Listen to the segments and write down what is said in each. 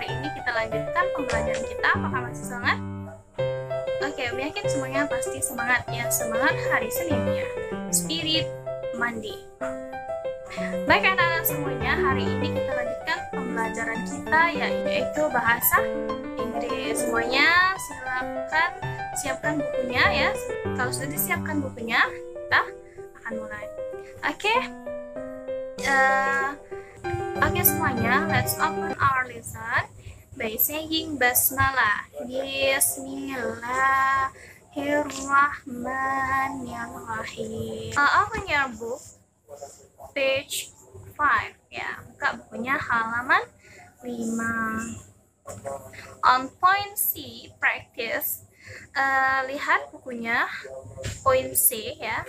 hari ini kita lanjutkan pembelajaran kita. Apakah masih semangat? Oke, yakin semuanya pasti semangat ya. Semangat hari Senin ya. Spirit Monday. Baik anak-anak semuanya, hari ini kita lanjutkan pembelajaran kita yaitu bahasa Inggris. Semuanya silakan siapkan bukunya ya. Kalau sudah disiapkan bukunya, kita akan mulai. Oke. Oke semuanya, let's open our lesson by saying basmalah. Bismillahirrahmanirrahim. Open your book, page 5 ya. Buka bukunya halaman 5. On point C, practice. Lihat bukunya point C ya.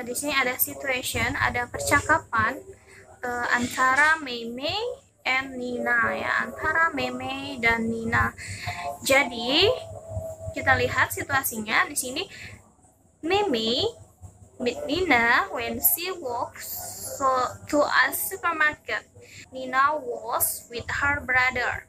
Di sini ada situation, ada percakapan antara Mei and Nina ya, antara Mei dan Nina. Jadi kita lihat situasinya di sini. Mei meet Nina when she walks to a supermarket. Nina was with her brother.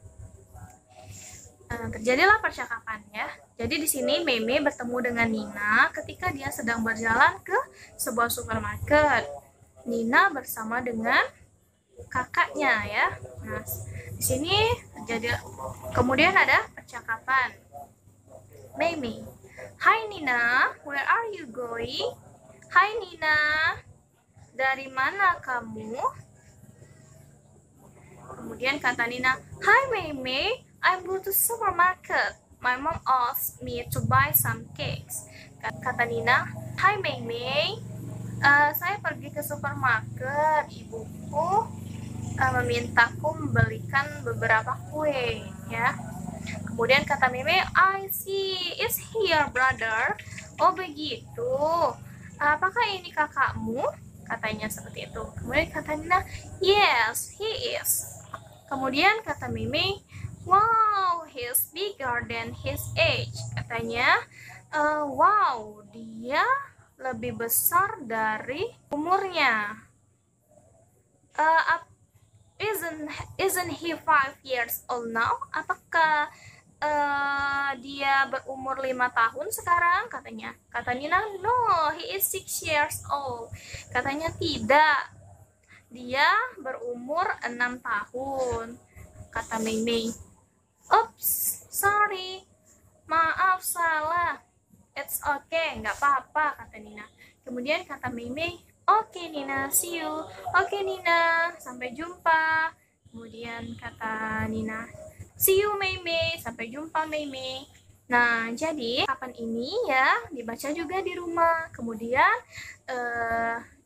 Terjadilah percakapan ya. Jadi di sini Mei bertemu dengan Nina ketika dia sedang berjalan ke sebuah supermarket. Nina bersama dengan kakaknya ya. Nah, di sini terjadi kemudian ada percakapan. Mei, "Hi Nina, where are you going?" "Hai Nina, dari mana kamu?" Kemudian kata Nina, "Hi Mei, I'm going to supermarket. My mom asked me to buy some cakes." Kata Nina, "Hai Mei, saya pergi ke supermarket. Ibuku memintaku membelikan beberapa kue ya." Kemudian kata Mei, "I see, is he your brother?" "Oh begitu. Apakah ini kakakmu?" Katanya seperti itu. Kemudian kata Nina, "Yes, he is." Kemudian kata Mei, "Wow, he's bigger than his age." Katanya, wow, dia lebih besar dari umurnya. Isn't he 5 years old now? Apakah dia berumur 5 tahun sekarang? Katanya. Kata Nina, "No, he is 6 years old." Katanya tidak. Dia berumur 6 tahun. Kata Mei, "Oops, sorry. Maaf, salah." "It's okay, nggak apa-apa," kata Nina. Kemudian kata Mei, "Oke Nina, see you." "Oke Nina, sampai jumpa." Kemudian kata Nina, "See you Mei, sampai jumpa Mei." Nah, jadi kapan ini ya dibaca juga di rumah. Kemudian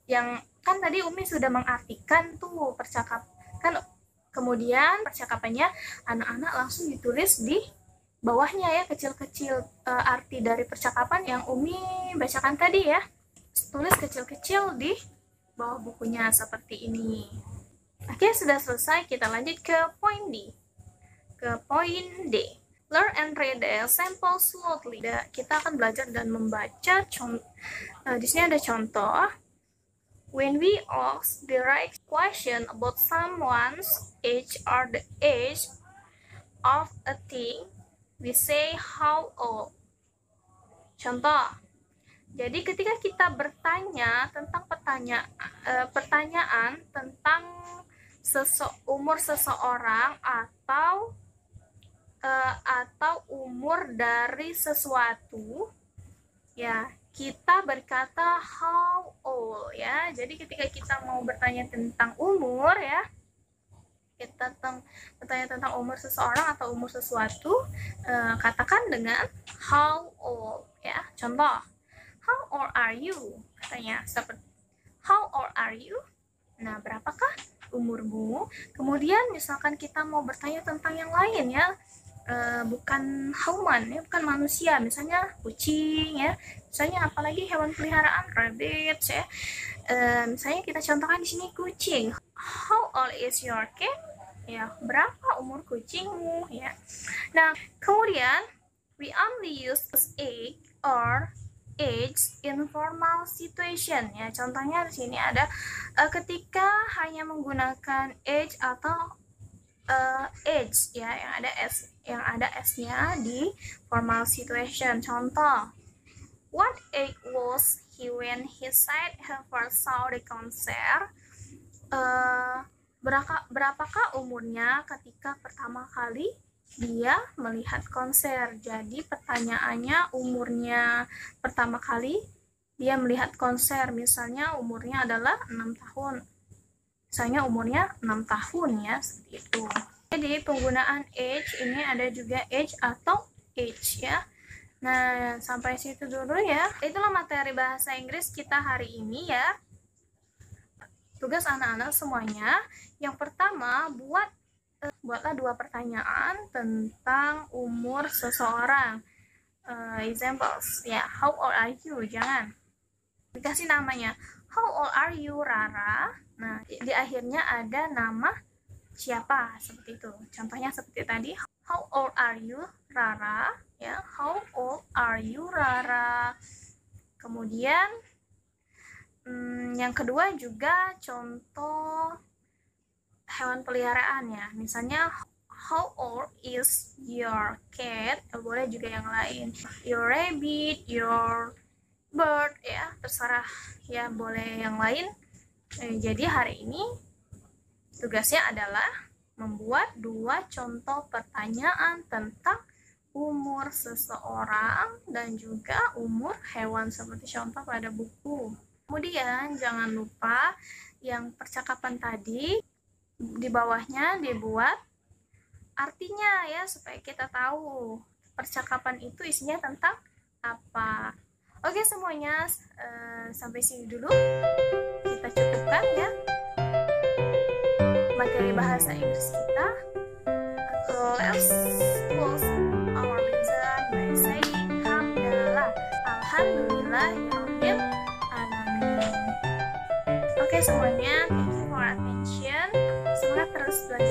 yang kan tadi Umi sudah mengartikan tuh percakapan. Kemudian percakapannya anak-anak langsung ditulis di bawahnya ya, kecil-kecil arti dari percakapan yang Umi bacakan tadi ya. Tulis kecil-kecil di bawah bukunya seperti ini. Oke, sudah selesai. Kita lanjut ke point D. Learn and read the sample slowly. Kita akan belajar dan membaca di sini ada contoh. When we ask direct question about someone's age or the age of a thing, we say how old. Contoh. Jadi ketika kita bertanya tentang pertanyaan tentang umur seseorang atau umur dari sesuatu ya, kita berkata how old ya. Jadi ketika kita mau bertanya tentang umur ya, kita bertanya tentang umur seseorang atau umur sesuatu, katakan dengan how old ya. Contoh, "How old are you?" Katanya seperti how old are you? Nah, berapakah umurmu? Kemudian misalkan kita mau bertanya tentang yang lain ya, bukan hauman ya, bukan manusia, misalnya kucing ya, misalnya apalagi hewan peliharaan, rabbit ya. Misalnya kita contohkan di sini kucing. "How old is your cat?" Ya, berapa umur kucingmu ya. Nah, kemudian we only use age or age in formal situation ya. Contohnya di sini ada ketika hanya menggunakan age atau age ya, yang ada s-nya di formal situation. Contoh, what age was he when he said he first saw the concert? Berapakah umurnya ketika pertama kali dia melihat konser? Jadi pertanyaannya umurnya pertama kali dia melihat konser, misalnya umurnya adalah 6 tahun. Misalnya umurnya 6 tahun ya, seperti itu. Jadi penggunaan age ini ada juga age atau age ya. Nah, sampai situ dulu ya. Itulah materi bahasa Inggris kita hari ini ya. Tugas anak-anak semuanya, yang pertama buatlah 2 pertanyaan tentang umur seseorang. Examples ya, how old are you? Jangan dikasih namanya, how old are you Rara? Nah, di akhirnya ada nama siapa, seperti itu. Contohnya seperti tadi, how old are you Rara? Ya, how old are you Rara? Kemudian yang kedua juga contoh hewan peliharaan ya. Misalnya, how old is your cat? Boleh juga yang lain, your rabbit, your bird ya, terserah ya, boleh yang lain. Jadi hari ini tugasnya adalah membuat 2 contoh pertanyaan tentang umur seseorang dan juga umur hewan seperti contoh pada buku. Kemudian jangan lupa yang percakapan tadi di bawahnya dibuat artinya ya, supaya kita tahu percakapan itu isinya tentang apa. Oke semuanya, sampai sini dulu kita cukupkan ya materi bahasa Inggris kita. Let's close our lesson by saying Alhamdulillah. Alhamdulillahirabbil alamin. Oke semuanya, thank you for attention. Semangat terus belajar.